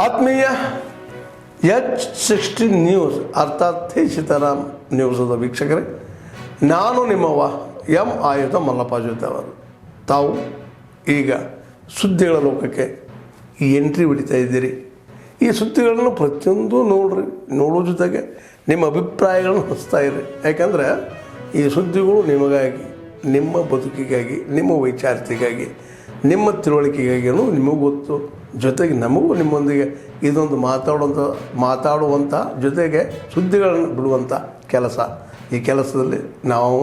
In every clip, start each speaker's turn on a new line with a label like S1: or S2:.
S1: ಆತ್ಮೀಯ H16 news ಅರ್ಥಾತ್ ಸೀತಾರಾಮ್ ನ್ಯೂಸದ ವೀಕ್ಷಕರೇ, ನಾನು ನಿಮ್ಮವ ಎಂ ಆಯುಧ ಮಲ್ಲಪ್ಪ ಜೊತೆ ಅವರು. ತಾವು ಈಗ ಸುದ್ದಿಗಳ ಲೋಕಕ್ಕೆ ಎಂಟ್ರಿ ಹೊಡಿತಾ ಇದ್ದೀರಿ. ಈ ಸುದ್ದಿಗಳನ್ನು ಪ್ರತಿಯೊಂದು ನೋಡೋ ಜೊತೆಗೆ ನಿಮ್ಮ ಅಭಿಪ್ರಾಯಗಳನ್ನು ಹಚ್ತಾ ಇರಿ. ಯಾಕಂದರೆ ಈ ಸುದ್ದಿಗಳು ನಿಮಗಾಗಿ, ನಿಮ್ಮ ಬದುಕಿಗಾಗಿ, ನಿಮ್ಮ ವೈಚಾರಿಕೆಗಾಗಿ, ನಿಮ್ಮ ತಿಳುವಳಿಕೆಗಾಗಿಯೂ ನಿಮಗೂ ಗೊತ್ತು. ಜೊತೆಗೆ ನಮಗೂ ನಿಮ್ಮೊಂದಿಗೆ ಇದೊಂದು ಮಾತಾಡುವಂಥ ಜೊತೆಗೆ ಸುದ್ದಿಗಳನ್ನು ಬಿಡುವಂಥ ಕೆಲಸ. ಈ ಕೆಲಸದಲ್ಲಿ ನಾವು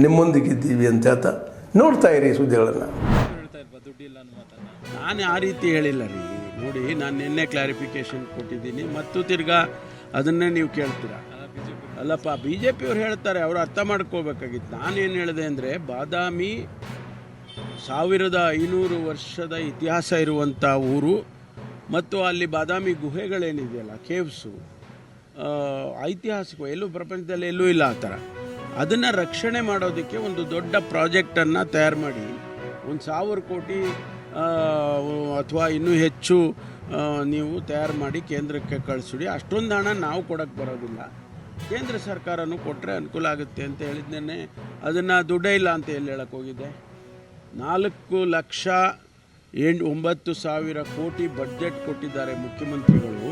S1: ನಿಮ್ಮೊಂದಿಗಿದ್ದೀವಿ ಅಂತ ಹೇಳ್ತಾ ನೋಡ್ತಾ ಇರಿ ಸುದ್ದಿಗಳನ್ನು.
S2: ನಾನು ಆ ರೀತಿ ಹೇಳಿಲ್ಲ ರೀ. ನೋಡಿ, ನಾನು ನಿನ್ನೆ ಕ್ಲಾರಿಫಿಕೇಶನ್ ಕೊಟ್ಟಿದ್ದೀನಿ ಮತ್ತು ತಿರ್ಗಾ ಅದನ್ನೇ ನೀವು ಕೇಳ್ತೀರಾ. ಅಲ್ಲಪ್ಪ, BJP ಅವ್ರು ಹೇಳ್ತಾರೆ, ಅವರು ಅರ್ಥ ಮಾಡ್ಕೋಬೇಕಾಗಿತ್ತು. ನಾನೇನು ಹೇಳಿದೆ ಅಂದರೆ, ಬಾದಾಮಿ 1500 ವರ್ಷದ ಇತಿಹಾಸ ಇರುವಂಥ ಊರು ಮತ್ತು ಅಲ್ಲಿ ಬಾದಾಮಿ ಗುಹೆಗಳೇನಿದೆಯಲ್ಲ, ಕೇವ್ಸು, ಐತಿಹಾಸಿಕ, ಎಲ್ಲೂ ಪ್ರಪಂಚದಲ್ಲಿ ಎಲ್ಲೂ ಇಲ್ಲ ಆ ಥರ. ಅದನ್ನು ರಕ್ಷಣೆ ಮಾಡೋದಕ್ಕೆ ಒಂದು ದೊಡ್ಡ ಪ್ರಾಜೆಕ್ಟನ್ನು ತಯಾರು ಮಾಡಿ 1000 ಕೋಟಿ ಅಥವಾ ಇನ್ನೂ ಹೆಚ್ಚು ನೀವು ತಯಾರು ಮಾಡಿ ಕೇಂದ್ರಕ್ಕೆ ಕಳಿಸಿಡಿ. ಅಷ್ಟೊಂದು ಹಣ ನಾವು ಕೊಡೋಕ್ಕೆ ಬರೋದಿಲ್ಲ, ಕೇಂದ್ರ ಸರ್ಕಾರನೂ ಕೊಟ್ಟರೆ ಅನುಕೂಲ ಆಗುತ್ತೆ ಅಂತ ಹೇಳಿದ್ದೇನೆ. ಅದನ್ನು ದುಡ್ಡೇ ಇಲ್ಲ ಅಂತ ಎಲ್ಲಿ ಹೇಳಕ್ಕೆ ಹೋಗಿದ್ದೆ. 4,09,000 ಕೋಟಿ ಬಡ್ಜೆಟ್ ಕೊಟ್ಟಿದ್ದಾರೆ ಮುಖ್ಯಮಂತ್ರಿಗಳು.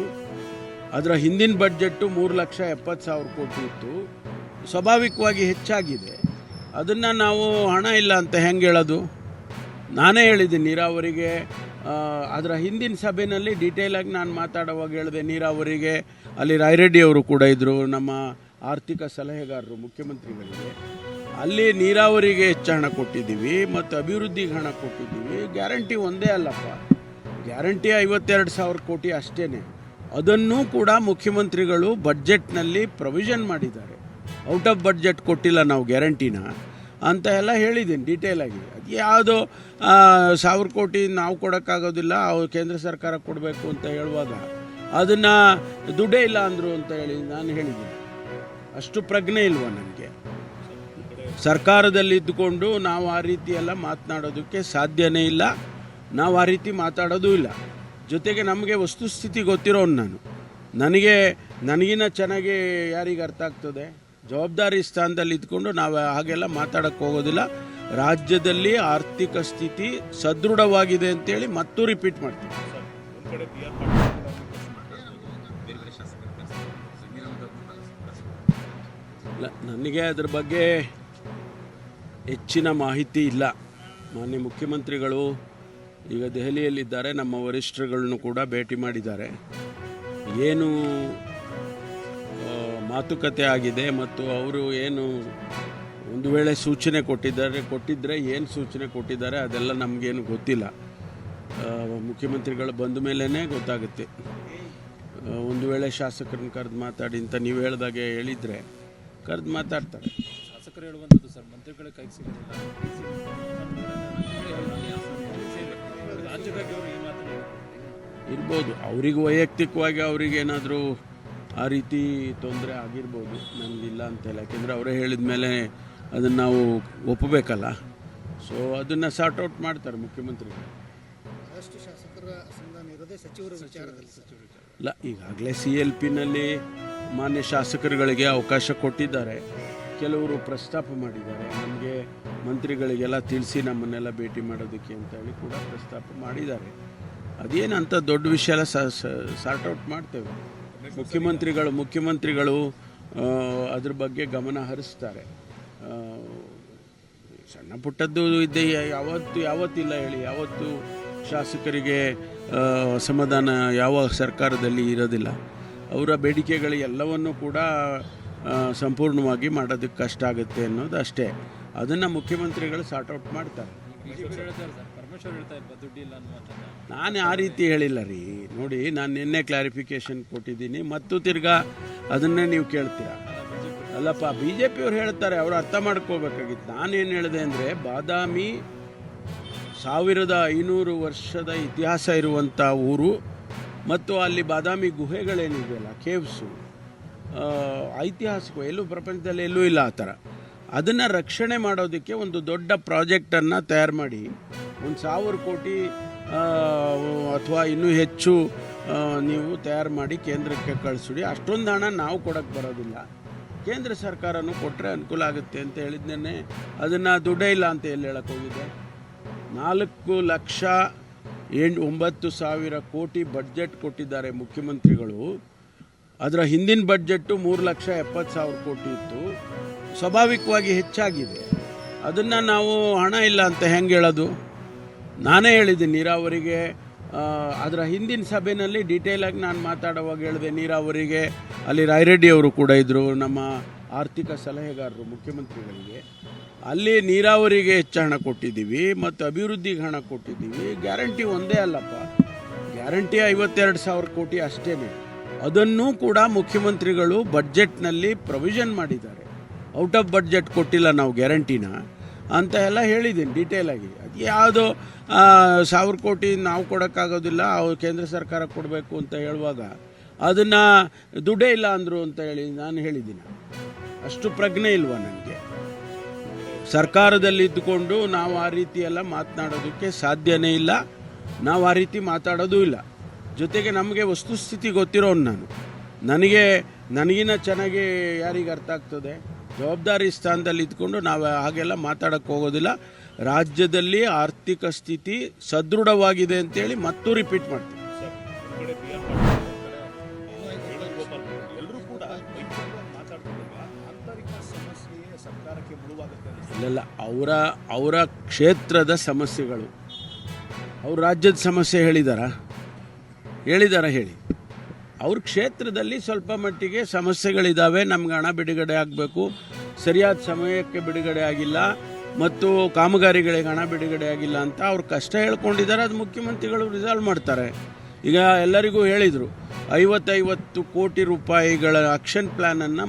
S2: ಅದರ ಹಿಂದಿನ ಬಡ್ಜೆಟ್ಟು 3,70,000 ಕೋಟಿ ಇತ್ತು. ಸ್ವಾಭಾವಿಕವಾಗಿ ಹೆಚ್ಚಾಗಿದೆ. ಅದನ್ನು ನಾವು ಹಣ ಇಲ್ಲ ಅಂತ ಹೆಂಗೆ ಹೇಳೋದು? ನಾನೇ ಹೇಳಿದ್ದೀನಿ ನೀರಾವರಿಗೆ. ಅದರ ಹಿಂದಿನ ಸಭೆಯಲ್ಲಿ ಡೀಟೇಲಾಗಿ ನಾನು ಮಾತಾಡುವಾಗ ಹೇಳಿದೆ, ನೀರಾವರಿಗೆ ಅಲ್ಲಿ ರಾಯರೆಡ್ಡಿ ಅವರು ಕೂಡ ಇದ್ದರು, ನಮ್ಮ ಆರ್ಥಿಕ ಸಲಹೆಗಾರರು ಮುಖ್ಯಮಂತ್ರಿಗಳಿಗೆ. ಅಲ್ಲಿ ನೀರಾವರಿಗೆ ಹೆಚ್ಚು ಹಣ ಕೊಟ್ಟಿದ್ದೀವಿ ಮತ್ತು ಅಭಿವೃದ್ಧಿಗೆ ಹಣ ಕೊಟ್ಟಿದ್ದೀವಿ. ಗ್ಯಾರಂಟಿ ಒಂದೇ ಅಲ್ಲಪ್ಪ, ಗ್ಯಾರಂಟಿ 52,000 ಕೋಟಿ ಅಷ್ಟೇ. ಅದನ್ನೂ ಕೂಡ ಮುಖ್ಯಮಂತ್ರಿಗಳು ಬಡ್ಜೆಟ್ನಲ್ಲಿ ಪ್ರೊವಿಷನ್ ಮಾಡಿದ್ದಾರೆ. ಔಟ್ ಆಫ್ ಬಡ್ಜೆಟ್ ಕೊಟ್ಟಿಲ್ಲ ನಾವು ಗ್ಯಾರಂಟಿನ ಅಂತ ಎಲ್ಲ ಹೇಳಿದ್ದೀನಿ ಡೀಟೇಲಾಗಿ. ಅದು ಯಾವುದೋ 1,000 ಕೋಟಿ ನಾವು ಕೊಡೋಕ್ಕಾಗೋದಿಲ್ಲ, ಅವ್ರು ಕೇಂದ್ರ ಸರ್ಕಾರ ಕೊಡಬೇಕು ಅಂತ ಹೇಳುವಾಗ ಅದನ್ನು ದುಡ್ಡೇ ಇಲ್ಲ ಅಂದರು ಅಂತ ಹೇಳಿ ನಾನು ಹೇಳಿದ್ದೀನಿ. ಅಷ್ಟು ಪ್ರಜ್ಞೆ ಇಲ್ವ ನನಗೆ? ಸರ್ಕಾರದಲ್ಲಿ ಇದ್ದುಕೊಂಡು ನಾವು ಆ ರೀತಿ ಎಲ್ಲ ಮಾತನಾಡೋದಕ್ಕೆ ಸಾಧ್ಯನೇ ಇಲ್ಲ. ನಾವು ಆ ರೀತಿ ಮಾತಾಡೋದು ಇಲ್ಲ. ಜೊತೆಗೆ ನಮಗೆ ವಸ್ತುಸ್ಥಿತಿ ಗೊತ್ತಿರೋನು ನಾನು. ನನಗಿನ್ನ ಚೆನ್ನಾಗಿ ಯಾರಿಗೆ ಅರ್ಥ ಆಗ್ತದೆ? ಜವಾಬ್ದಾರಿ ಸ್ಥಾನದಲ್ಲಿ ಇದ್ಕೊಂಡು ನಾವು ಹಾಗೆಲ್ಲ ಮಾತಾಡೋಕ್ಕೆ ಹೋಗೋದಿಲ್ಲ. ರಾಜ್ಯದಲ್ಲಿ ಆರ್ಥಿಕ ಸ್ಥಿತಿ ಸದೃಢವಾಗಿದೆ ಅಂತೇಳಿ ಮತ್ತೂ ರಿಪೀಟ್ ಮಾಡ್ತೀನಿ. ನನಗೆ ಅದ್ರ ಬಗ್ಗೆ ಹೆಚ್ಚಿನ ಮಾಹಿತಿ ಇಲ್ಲ. ಮಾನ್ಯ ಮುಖ್ಯಮಂತ್ರಿಗಳು ಈಗ ದೆಹಲಿಯಲ್ಲಿದ್ದಾರೆ, ನಮ್ಮ ವರಿಷ್ಠರುಗಳನ್ನು ಕೂಡ ಭೇಟಿ ಮಾಡಿದ್ದಾರೆ. ಏನು ಮಾತುಕತೆ ಆಗಿದೆ ಮತ್ತು ಅವರು ಏನು ಒಂದು ವೇಳೆ ಸೂಚನೆ ಕೊಟ್ಟಿದ್ದರೆ ಏನು ಸೂಚನೆ ಕೊಟ್ಟಿದ್ದಾರೆ ಅದೆಲ್ಲ ನಮಗೇನು ಗೊತ್ತಿಲ್ಲ. ಮುಖ್ಯಮಂತ್ರಿಗಳು ಬಂದ ಮೇಲೇ ಗೊತ್ತಾಗುತ್ತೆ. ಒಂದು ವೇಳೆ ಶಾಸಕರನ್ನ ಕರೆದು ಮಾತಾಡಿ ಅಂತ ನೀವು ಹೇಳಿದಾಗೆ ಹೇಳಿದರೆ ಕರೆದು ಮಾತಾಡ್ತಾರೆ.
S3: ಶಾಸಕರು ಹೇಳುವಂಥದ್ದು ಸರ್, ಮಂತ್ರಿಗಳ ಕೈಗೆ ಸಿಗೋದಿಲ್ಲ. ರಾಜ್ಯದಾಗಿ ಅವರು ಈ ಮಾತನ್ನು
S2: ಇರ್ಬೋದು. ಅವರಿಗೆ ವೈಯಕ್ತಿಕವಾಗಿ ಅವರಿಗೇನಾದರೂ ಆ ರೀತಿ ತೊಂದರೆ ಆಗಿರ್ಬೋದು, ನನಗಿಲ್ಲ ಅಂತೆಲ್ಲ. ಯಾಕೆಂದರೆ ಅವರೇ ಹೇಳಿದ ಮೇಲೆ ಅದನ್ನು ನಾವು ಒಪ್ಪಬೇಕಲ್ಲ. ಸೊ ಅದನ್ನು ಸಾರ್ಟ್ ಔಟ್ ಮಾಡ್ತಾರೆ ಮುಖ್ಯಮಂತ್ರಿಗಳು. ಇಲ್ಲ, ಈಗಾಗಲೇ CLPನಲ್ಲಿ ಮಾನ್ಯ ಶಾಸಕರುಗಳಿಗೆ ಅವಕಾಶ ಕೊಟ್ಟಿದ್ದಾರೆ. ಕೆಲವರು ಪ್ರಸ್ತಾಪ ಮಾಡಿದ್ದಾರೆ, ನಮಗೆ ಮಂತ್ರಿಗಳಿಗೆಲ್ಲ ತಿಳಿಸಿ ನಮ್ಮನ್ನೆಲ್ಲ ಭೇಟಿ ಮಾಡೋದಕ್ಕೆ ಅಂತ ಹೇಳಿ ಕೂಡ ಪ್ರಸ್ತಾಪ ಮಾಡಿದ್ದಾರೆ. ಅದೇನಂತ ದೊಡ್ಡ ವಿಷಯ ಎಲ್ಲ ಸಾರ್ಟ್ ಔಟ್ ಮಾಡ್ತೇವೆ. ಮುಖ್ಯಮಂತ್ರಿಗಳು ಅದ್ರ ಬಗ್ಗೆ ಗಮನ ಹರಿಸ್ತಾರೆ. ಸಣ್ಣ ಪುಟ್ಟದ್ದು ಇದ್ದೇ ಯಾವತ್ತಿಲ್ಲ ಹೇಳಿ. ಯಾವತ್ತು ಶಾಸಕರಿಗೆ ಅಸಮಾಧಾನ ಯಾವ ಸರ್ಕಾರದಲ್ಲಿ ಇರೋದಿಲ್ಲ. ಅವರ ಬೇಡಿಕೆಗಳು ಎಲ್ಲವನ್ನೂ ಕೂಡ ಸಂಪೂರ್ಣವಾಗಿ ಮಾಡೋದಕ್ಕೆ ಕಷ್ಟ ಆಗುತ್ತೆ ಅನ್ನೋದು ಅಷ್ಟೇ. ಅದನ್ನು ಮುಖ್ಯಮಂತ್ರಿಗಳು ಸಾರ್ಟ್ ಔಟ್ ಮಾಡ್ತಾರೆ. ನಾನು ಆ ರೀತಿ ಹೇಳಿಲ್ಲ ರೀ. ನೋಡಿ, ನಾನು ನಿನ್ನೆ ಕ್ಲಾರಿಫಿಕೇಶನ್ ಕೊಟ್ಟಿದ್ದೀನಿ ಮತ್ತು ತಿರ್ಗಾ ಅದನ್ನೇ ನೀವು ಕೇಳ್ತೀರಾ. ಅಲ್ಲಪ್ಪ, BJP ಅವ್ರು ಹೇಳ್ತಾರೆ, ಅವರು ಅರ್ಥ ಮಾಡ್ಕೋಬೇಕಾಗಿತ್ತು. ನಾನೇನು ಹೇಳಿದೆ ಅಂದರೆ, ಬಾದಾಮಿ 1500 ವರ್ಷದ ಇತಿಹಾಸ ಇರುವಂಥ ಊರು ಮತ್ತು ಅಲ್ಲಿ ಬಾದಾಮಿ ಗುಹೆಗಳೇನಿದೆಯಲ್ಲ, ಕೇವ್ಸು, ಐತಿಹಾಸಿಕ, ಎಲ್ಲೂ ಪ್ರಪಂಚದಲ್ಲಿ ಎಲ್ಲೂ ಇಲ್ಲ ಆ ಥರ. ಅದನ್ನು ರಕ್ಷಣೆ ಮಾಡೋದಕ್ಕೆ ಒಂದು ದೊಡ್ಡ ಪ್ರಾಜೆಕ್ಟನ್ನು ತಯಾರು ಮಾಡಿ 1000 ಕೋಟಿ ಅಥವಾ ಇನ್ನೂ ಹೆಚ್ಚು ನೀವು ತಯಾರು ಮಾಡಿ ಕೇಂದ್ರಕ್ಕೆ ಕಳಿಸ್ಬಿಡಿ, ಅಷ್ಟೊಂದು ಹಣ ನಾವು ಕೊಡೋಕ್ಕೆ ಬರೋದಿಲ್ಲ, ಕೇಂದ್ರ ಸರ್ಕಾರನೂ ಕೊಟ್ಟರೆ ಅನುಕೂಲ ಆಗುತ್ತೆ ಅಂತ ಹೇಳಿದ್ದೇನೆ. ಅದನ್ನು ದುಡ್ಡೇ ಇಲ್ಲ ಅಂತ ಎಲ್ಲಿ ಹೇಳಕ್ಕೆ ಹೋಗಿದೆ? 4,09,000 ಕೋಟಿ ಬಡ್ಜೆಟ್ ಕೊಟ್ಟಿದ್ದಾರೆ ಮುಖ್ಯಮಂತ್ರಿಗಳು. ಅದರ ಹಿಂದಿನ ಬಡ್ಜೆಟ್ಟು 3,70,000 ಕೋಟಿ ಇತ್ತು, ಸ್ವಾಭಾವಿಕವಾಗಿ ಹೆಚ್ಚಾಗಿದೆ. ಅದನ್ನು ನಾವು ಹಣ ಇಲ್ಲ ಅಂತ ಹೆಂಗೆ ಹೇಳೋದು? ನಾನೇ ಹೇಳಿದ್ದೀನಿ ನೀರಾವರಿಗೆ, ಅದರ ಹಿಂದಿನ ಸಭೆಯಲ್ಲಿ ಡೀಟೇಲಾಗಿ ನಾನು ಮಾತಾಡುವಾಗ ಹೇಳಿದೆ. ನೀರಾವರಿಗೆ ಅಲ್ಲಿ ರಾಯರೆಡ್ಡಿ ಅವರು ಕೂಡ ಇದ್ದರು, ನಮ್ಮ ಆರ್ಥಿಕ ಸಲಹೆಗಾರರು ಮುಖ್ಯಮಂತ್ರಿಗಳಿಗೆ. ಅಲ್ಲಿ ನೀರಾವರಿಗೆ ಹೆಚ್ಚು ಹಣ ಕೊಟ್ಟಿದ್ದೀವಿ ಮತ್ತು ಅಭಿವೃದ್ಧಿಗೆ ಹಣ ಕೊಟ್ಟಿದ್ದೀವಿ. ಗ್ಯಾರಂಟಿ ಒಂದೇ ಅಲ್ಲಪ್ಪ, ಗ್ಯಾರಂಟಿ 52,000 ಕೋಟಿ ಅಷ್ಟೇ. ಅದನ್ನೂ ಕೂಡ ಮುಖ್ಯಮಂತ್ರಿಗಳು ಬಡ್ಜೆಟ್ನಲ್ಲಿ ಪ್ರೊವಿಷನ್ ಮಾಡಿದ್ದಾರೆ. ಔಟ್ ಆಫ್ ಬಡ್ಜೆಟ್ ಕೊಟ್ಟಿಲ್ಲ ನಾವು ಗ್ಯಾರಂಟಿನ ಅಂತ ಎಲ್ಲ ಹೇಳಿದ್ದೀನಿ ಡೀಟೇಲಾಗಿ. ಅದು ಯಾವುದೋ 1,000 ಕೋಟಿ ನಾವು ಕೊಡೋಕ್ಕಾಗೋದಿಲ್ಲ, ಅವ್ರು ಕೇಂದ್ರ ಸರ್ಕಾರ ಕೊಡಬೇಕು ಅಂತ ಹೇಳುವಾಗ ಅದನ್ನು ದುಡ್ಡೇ ಇಲ್ಲ ಅಂದರು ಅಂತ ಹೇಳಿ ನಾನು ಹೇಳಿದ್ದೀನಿ. ಅಷ್ಟು ಪ್ರಜ್ಞೆ ಇಲ್ವಾ ನನಗೆ? ಸರ್ಕಾರದಲ್ಲಿ ಇದ್ದುಕೊಂಡು ನಾವು ಆ ರೀತಿ ಎಲ್ಲ ಮಾತನಾಡೋದಕ್ಕೆ ಸಾಧ್ಯನೇ ಇಲ್ಲ, ನಾವು ಆ ರೀತಿ ಮಾತಾಡೋದೂ ಇಲ್ಲ. ಜೊತೆಗೆ ನಮಗೆ ವಸ್ತುಸ್ಥಿತಿ ಗೊತ್ತಿರೋನು ನಾನು, ನನಗಿನ್ನ ಚೆನ್ನಾಗಿ ಯಾರಿಗೆ ಅರ್ಥ ಆಗ್ತದೆ? ಜವಾಬ್ದಾರಿ ಸ್ಥಾನದಲ್ಲಿ ಇದ್ಕೊಂಡು ನಾವು ಹಾಗೆಲ್ಲ ಮಾತಾಡೋಕ್ಕೆ ಹೋಗೋದಿಲ್ಲ. ರಾಜ್ಯದಲ್ಲಿ ಆರ್ಥಿಕ ಸ್ಥಿತಿ ಸದೃಢವಾಗಿದೆ ಅಂತೇಳಿ ಮತ್ತೂ ರಿಪೀಟ್ ಮಾಡ್ತೀನಿ. ಇಲ್ಲ, ಅವರ ಕ್ಷೇತ್ರದ ಸಮಸ್ಯೆಗಳು, ಅವ್ರ ರಾಜ್ಯದ ಸಮಸ್ಯೆ ಹೇಳಿದಾರ ಹೇಳಿ. ಅವ್ರ ಕ್ಷೇತ್ರದಲ್ಲಿ ಸ್ವಲ್ಪ ಮಟ್ಟಿಗೆ ಸಮಸ್ಯೆಗಳಿದ್ದಾವೆ, ನಮ್ಗೆ ಹಣ ಬಿಡುಗಡೆ ಆಗಬೇಕು, ಸರಿಯಾದ ಸಮಯಕ್ಕೆ ಬಿಡುಗಡೆ ಆಗಿಲ್ಲ ಮತ್ತು ಕಾಮಗಾರಿಗಳಿಗೆ ಹಣ ಬಿಡುಗಡೆ ಆಗಿಲ್ಲ ಅಂತ ಅವ್ರು ಕಷ್ಟ ಹೇಳ್ಕೊಂಡಿದ್ದಾರೆ. ಅದು ಮುಖ್ಯಮಂತ್ರಿಗಳು ರಿಸಾಲ್ವ್ ಮಾಡ್ತಾರೆ. ಈಗ ಎಲ್ಲರಿಗೂ ಹೇಳಿದರು 50 ಕೋಟಿ ರೂಪಾಯಿಗಳ ಆಕ್ಷನ್ ಪ್ಲ್ಯಾನನ್ನು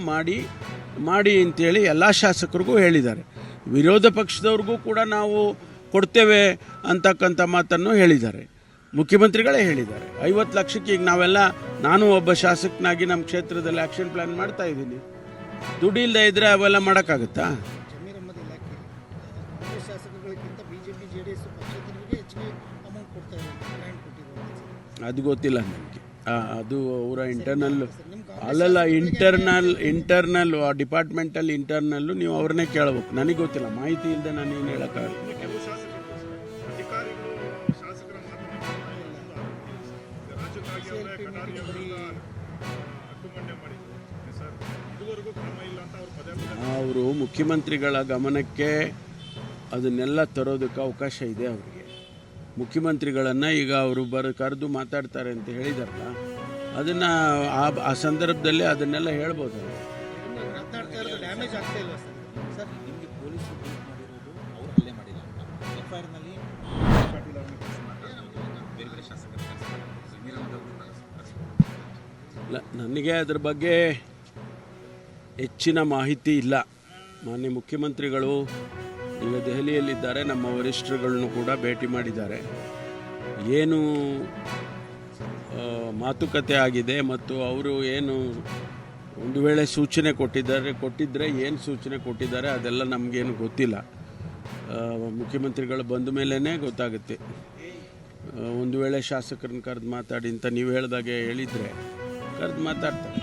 S2: ಮಾಡಿ ಅಂತೇಳಿ ಎಲ್ಲ ಶಾಸಕರಿಗೂ ಹೇಳಿದ್ದಾರೆ. ವಿರೋಧ ಪಕ್ಷದವ್ರಿಗೂ ಕೂಡ ನಾವು ಕೊಡ್ತೇವೆ ಅಂತಕ್ಕಂಥ ಮಾತನ್ನು ಹೇಳಿದ್ದಾರೆ, ಮುಖ್ಯಮಂತ್ರಿಗಳೇ ಹೇಳಿದ್ದಾರೆ. 50 ಲಕ್ಷಕ್ಕೆ ಈಗ ನಾನು ಒಬ್ಬ ಶಾಸಕನಾಗಿ ನಮ್ಮ ಕ್ಷೇತ್ರದಲ್ಲಿ ಆಕ್ಷನ್ ಪ್ಲ್ಯಾನ್ ಮಾಡ್ತಾ ಇದ್ದೀನಿ. ದುಡ್ಡು ಇಲ್ಲದೆ ಇದ್ದರೆ ಅವೆಲ್ಲ ಮಾಡೋಕ್ಕಾಗುತ್ತಾ? ಅದು ಗೊತ್ತಿಲ್ಲ ನನಗೆ. ಅದು ಅವರ ಇಂಟರ್ನಲ್ ಡಿಪಾರ್ಟ್ಮೆಂಟಲ್ಲಿ ಇಂಟರ್ನಲ್ಲು ನೀವು ಅವ್ರನ್ನೇ ಕೇಳಬೇಕು, ನನಗೆ ಗೊತ್ತಿಲ್ಲ, ಮಾಹಿತಿ ಇಲ್ಲದೆ ನಾನು ಏನು ಹೇಳೋಕ್ಕಾಗಲ್ಲ. ಅವರು ಮುಖ್ಯಮಂತ್ರಿಗಳ ಗಮನಕ್ಕೆ ಅದನ್ನೆಲ್ಲ ತರೋದಕ್ಕೆ ಅವಕಾಶ ಇದೆ ಅವರಿಗೆ. ಮುಖ್ಯಮಂತ್ರಿಗಳನ್ನು ಈಗ ಅವರು ಕರೆದು ಮಾತಾಡ್ತಾರೆ ಅಂತ ಹೇಳಿದಾರಲ್ಲ, ಅದನ್ನು ಆ ಸಂದರ್ಭದಲ್ಲಿ ಅದನ್ನೆಲ್ಲ ಹೇಳ್ಬೋದಲ್ಲ. ನನಗೆ ಅದ್ರ ಬಗ್ಗೆ ಹೆಚ್ಚಿನ ಮಾಹಿತಿ ಇಲ್ಲ. ಮಾನ್ಯ ಮುಖ್ಯಮಂತ್ರಿಗಳು ಈಗ ದೆಹಲಿಯಲ್ಲಿದ್ದಾರೆ, ನಮ್ಮ ವರಿಷ್ಠರುಗಳನ್ನು ಕೂಡ ಭೇಟಿ ಮಾಡಿದ್ದಾರೆ. ಏನು ಮಾತುಕತೆ ಆಗಿದೆ ಮತ್ತು ಅವರು ಏನು ಒಂದು ವೇಳೆ ಸೂಚನೆ ಕೊಟ್ಟಿದ್ದರೆ ಏನು ಸೂಚನೆ ಕೊಟ್ಟಿದ್ದಾರೆ ಅದೆಲ್ಲ ನಮಗೇನು ಗೊತ್ತಿಲ್ಲ. ಮುಖ್ಯಮಂತ್ರಿಗಳು ಬಂದ ಮೇಲೇ ಗೊತ್ತಾಗುತ್ತೆ. ಒಂದು ವೇಳೆ ಶಾಸಕರನ್ನ ಕರೆದು ಮಾತಾಡಿ ಅಂತ ನೀವು ಹೇಳಿದಾಗೆ ಹೇಳಿದರೆ ಕರೆದು ಮಾತಾಡ್ತಾರೆ.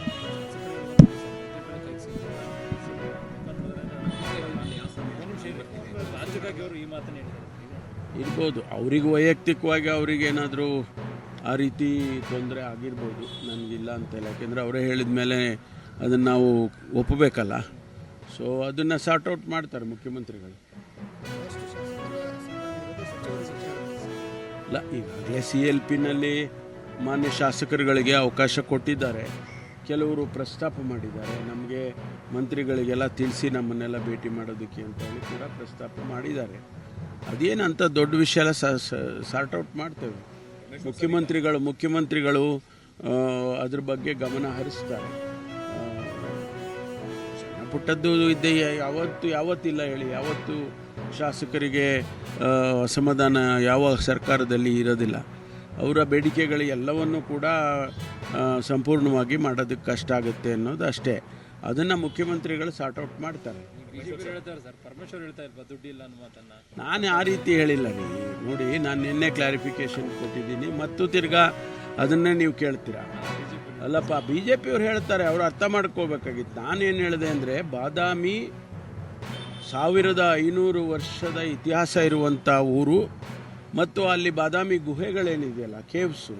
S2: ಇರ್ಬೋದು, ಅವರಿಗೆ ವೈಯಕ್ತಿಕವಾಗಿ ಅವರಿಗೇನಾದರೂ ಆ ರೀತಿ ತೊಂದರೆ ಆಗಿರ್ಬೋದು, ನನಗಿಲ್ಲ ಅಂತಿಲ್ಲ. ಯಾಕೆಂದರೆ ಅವರೇ ಹೇಳಿದ ಮೇಲೆ ಅದನ್ನು ನಾವು ಒಪ್ಪಬೇಕಲ್ಲ. ಸೊ ಅದನ್ನು ಸಾರ್ಟ್ ಔಟ್ ಮಾಡ್ತಾರೆ ಮುಖ್ಯಮಂತ್ರಿಗಳು. ಇಲ್ಲ, ಈಗಾಗಲೇ CLPನಲ್ಲಿ ಮಾನ್ಯ ಶಾಸಕರುಗಳಿಗೆ ಅವಕಾಶ ಕೊಟ್ಟಿದ್ದಾರೆ. ಕೆಲವರು ಪ್ರಸ್ತಾಪ ಮಾಡಿದ್ದಾರೆ, ನಮಗೆ ಮಂತ್ರಿಗಳಿಗೆಲ್ಲ ತಿಳಿಸಿ ನಮ್ಮನ್ನೆಲ್ಲ ಭೇಟಿ ಮಾಡೋದಕ್ಕೆ ಅಂತ ಹೇಳಿ ಕೂಡ ಪ್ರಸ್ತಾಪ ಮಾಡಿದ್ದಾರೆ. ಅದೇನಂತ ದೊಡ್ಡ ವಿಷಯ ಎಲ್ಲ ಸಾರ್ಟ್ ಔಟ್ ಮಾಡ್ತೇವೆ. ಮುಖ್ಯಮಂತ್ರಿಗಳು ಅದ್ರ ಬಗ್ಗೆ ಗಮನ ಹರಿಸ್ತಾರೆ. ಸಣ್ಣ ಪುಟ್ಟದ್ದು ಇದ್ದೇ ಯಾವತ್ತಿಲ್ಲ ಹೇಳಿ, ಯಾವತ್ತು ಶಾಸಕರಿಗೆ ಅಸಮಾಧಾನ ಯಾವ ಸರ್ಕಾರದಲ್ಲಿ ಇರೋದಿಲ್ಲ. ಅವರ ಬೇಡಿಕೆಗಳು ಎಲ್ಲವನ್ನೂ ಕೂಡ ಸಂಪೂರ್ಣವಾಗಿ ಮಾಡೋದಕ್ಕೆ ಕಷ್ಟ ಆಗುತ್ತೆ ಅನ್ನೋದು ಅಷ್ಟೇ. ಅದನ್ನು ಮುಖ್ಯಮಂತ್ರಿಗಳು ಸಾರ್ಟ್ ಔಟ್ ಮಾಡ್ತಾರೆ. ನಾನು ಆ ರೀತಿ ಹೇಳಿಲ್ಲ ರೀ. ನೋಡಿ, ನಾನು ನಿನ್ನೆ ಕ್ಲಾರಿಫಿಕೇಶನ್ ಕೊಟ್ಟಿದ್ದೀನಿ ಮತ್ತು ತಿರ್ಗಾ ಅದನ್ನೇ ನೀವು ಕೇಳ್ತೀರಾ? ಅಲ್ಲಪ್ಪ, ಬಿ ಜೆ ಪಿಯವ್ರು ಹೇಳ್ತಾರೆ, ಅವರು ಅರ್ಥ ಮಾಡ್ಕೋಬೇಕಾಗಿತ್ತು. ನಾನೇನು ಹೇಳಿದೆ ಅಂದರೆ, ಬಾದಾಮಿ 1500 ವರ್ಷದ ಇತಿಹಾಸ ಇರುವಂಥ ಊರು, ಮತ್ತು ಅಲ್ಲಿ ಬಾದಾಮಿ ಗುಹೆಗಳೇನಿದೆಯಲ್ಲ, ಕೇವ್ಸು,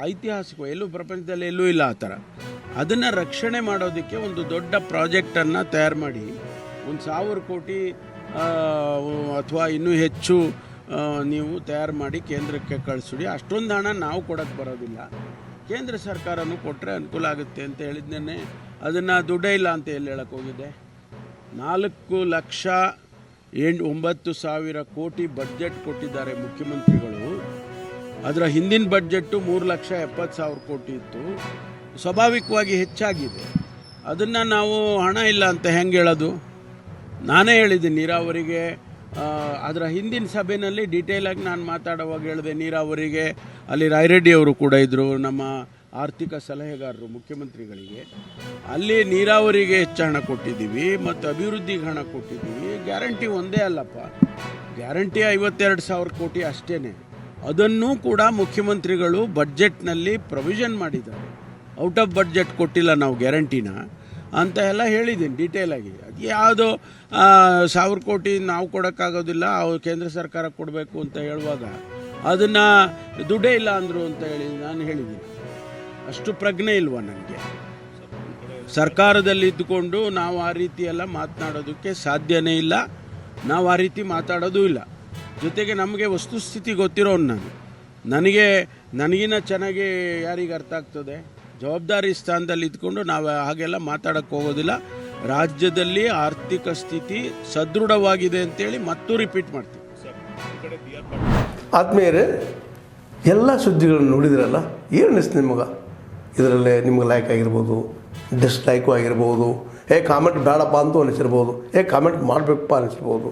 S2: ಐತಿಹಾಸಿಕ, ಎಲ್ಲೂ ಪ್ರಪಂಚದಲ್ಲಿ ಎಲ್ಲೂ ಇಲ್ಲ ಆ ಥರ. ಅದನ್ನು ರಕ್ಷಣೆ ಮಾಡೋದಕ್ಕೆ ಒಂದು ದೊಡ್ಡ ಪ್ರಾಜೆಕ್ಟನ್ನು ತಯಾರು ಮಾಡಿ 1,000 ಕೋಟಿ ಅಥವಾ ಇನ್ನೂ ಹೆಚ್ಚು ನೀವು ತಯಾರು ಮಾಡಿ ಕೇಂದ್ರಕ್ಕೆ ಕಳಿಸಿಡಿ. ಅಷ್ಟೊಂದು ಹಣ ನಾವು ಕೊಡೋಕ್ಕೆ ಬರೋದಿಲ್ಲ, ಕೇಂದ್ರ ಸರ್ಕಾರನೂ ಕೊಟ್ಟರೆ ಅನುಕೂಲ ಆಗುತ್ತೆ ಅಂತ ಹೇಳಿದ್ದೇನೆ. ಅದನ್ನು ದುಡ್ಡೇ ಇಲ್ಲ ಅಂತ ಎಲ್ಲಿ ಹೇಳಕ್ಕೆ ಹೋಗಿದೆ? 4,09,000 ಕೋಟಿ ಬಡ್ಜೆಟ್ ಕೊಟ್ಟಿದ್ದಾರೆ ಮುಖ್ಯಮಂತ್ರಿಗಳು. ಅದರ ಹಿಂದಿನ ಬಡ್ಜೆಟ್ಟು 3,70,000 ಕೋಟಿ ಇತ್ತು, ಸ್ವಾಭಾವಿಕವಾಗಿ ಹೆಚ್ಚಾಗಿದೆ. ಅದನ್ನು ನಾವು ಹಣ ಇಲ್ಲ ಅಂತ ಹೆಂಗೆ ಹೇಳೋದು? ನಾನೇ ಹೇಳಿದ್ದೀನಿ ನೀರಾವರಿಗೆ, ಅದರ ಹಿಂದಿನ ಸಭೆಯಲ್ಲಿ ಡೀಟೇಲಾಗಿ ನಾನು ಮಾತಾಡುವಾಗ ಹೇಳಿದೆ, ನೀರಾವರಿಗೆ ಅಲ್ಲಿ ರಾಯರೆಡ್ಡಿ ಅವರು ಕೂಡ ಇದ್ದರು, ನಮ್ಮ ಆರ್ಥಿಕ ಸಲಹೆಗಾರರು ಮುಖ್ಯಮಂತ್ರಿಗಳಿಗೆ. ಅಲ್ಲಿ ನೀರಾವರಿಗೆ ಹೆಚ್ಚು ಹಣ ಕೊಟ್ಟಿದ್ದೀವಿ ಮತ್ತು ಅಭಿವೃದ್ಧಿಗೆ ಹಣ ಕೊಟ್ಟಿದ್ದೀವಿ. ಗ್ಯಾರಂಟಿ ಒಂದೇ ಅಲ್ಲಪ್ಪ, ಗ್ಯಾರಂಟಿ 52,000 ಕೋಟಿ ಅಷ್ಟೇ. ಅದನ್ನೂ ಕೂಡ ಮುಖ್ಯಮಂತ್ರಿಗಳು ಬಡ್ಜೆಟ್ನಲ್ಲಿ ಪ್ರೊವಿಷನ್ ಮಾಡಿದ್ದಾರೆ. ಔಟ್ ಆಫ್ ಬಡ್ಜೆಟ್ ಕೊಟ್ಟಿಲ್ಲ ನಾವು ಗ್ಯಾರಂಟಿನ ಅಂತ ಎಲ್ಲ ಹೇಳಿದ್ದೀನಿ ಡೀಟೇಲಾಗಿ. ಅದು ಯಾವುದೋ 1,000 ಕೋಟಿ ನಾವು ಕೊಡೋಕ್ಕಾಗೋದಿಲ್ಲ, ಅವ್ರು ಕೇಂದ್ರ ಸರ್ಕಾರ ಕೊಡಬೇಕು ಅಂತ ಹೇಳುವಾಗ ಅದನ್ನು ದುಡ್ಡೇ ಇಲ್ಲ ಅಂದರು ಅಂತ ಹೇಳಿ ನಾನು ಹೇಳಿದ್ದೀನಿ. ಅಷ್ಟು ಪ್ರಜ್ಞೆ ಇಲ್ವಾ ನನಗೆ? ಸರ್ಕಾರದಲ್ಲಿ ಇದ್ದುಕೊಂಡು ನಾವು ಆ ರೀತಿ ಎಲ್ಲ ಮಾತನಾಡೋದಕ್ಕೆ ಸಾಧ್ಯನೇ ಇಲ್ಲ, ನಾವು ಆ ರೀತಿ ಮಾತಾಡೋದು ಇಲ್ಲ. ಜೊತೆಗೆ ನಮಗೆ ವಸ್ತುಸ್ಥಿತಿ ಗೊತ್ತಿರೋನು ನಾನು, ನನಗಿನ್ನ ಚೆನ್ನಾಗಿ ಯಾರಿಗೆ ಅರ್ಥ ಆಗ್ತದೆ? ಜವಾಬ್ದಾರಿ ಸ್ಥಾನದಲ್ಲಿ ಇದ್ಕೊಂಡು ನಾವು ಹಾಗೆಲ್ಲ ಮಾತಾಡೋಕ್ಕೆ ಹೋಗೋದಿಲ್ಲ. ರಾಜ್ಯದಲ್ಲಿ ಆರ್ಥಿಕ ಸ್ಥಿತಿ ಸದೃಢವಾಗಿದೆ ಅಂತೇಳಿ ಮತ್ತೂ ರಿಪೀಟ್ ಮಾಡ್ತೀವಿ.
S1: ಆದ್ಮೇಲೆ ಎಲ್ಲ ಸುದ್ದಿಗಳನ್ನು ನೋಡಿದ್ರಲ್ಲ, ಏನು ಅನಿಸ್ತು ನಿಮಗೆ? ಇದರಲ್ಲೇ ನಿಮ್ಗೆ ಲೈಕ್ ಆಗಿರ್ಬೋದು, ಡಿಸ್ಲೈಕು ಆಗಿರ್ಬೋದು, ಕಾಮೆಂಟ್ ಬೇಡಪ್ಪ ಅಂತೂ ಅನಿಸಿರ್ಬೋದು, ಕಾಮೆಂಟ್ ಮಾಡಬೇಕಪ್ಪ ಅನಿಸಿರ್ಬೋದು,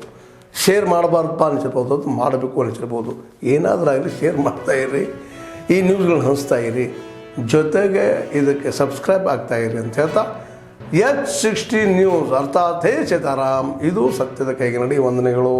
S1: ಶೇರ್ ಮಾಡಬಾರ್ದಪ್ಪ ಅನಿಸಿರ್ಬೋದು, ಅದು ಮಾಡಬೇಕು ಅನಿಸಿರ್ಬೋದು. ಏನಾದರೂ ಆಗಲಿ ಶೇರ್ ಮಾಡ್ತಾಯಿರಿ, ಈ ನ್ಯೂಸ್ಗಳನ್ನ ಹಂಚ್ತಾ ಇರಿ, ಜೊತೆಗೆ ಇದಕ್ಕೆ ಸಬ್ಸ್ಕ್ರೈಬ್ ಆಗ್ತಾಯಿರಿ ಅಂತ ಹೇಳ್ತಾ, H16 ನ್ಯೂಸ್ ಅರ್ಥಾತ್ ಹೇ ಸೀತಾರಾಮ್, ಇದು ಸತ್ಯದ ಕೈಗೆ ನಡಿ. ವಂದನೆಗಳು.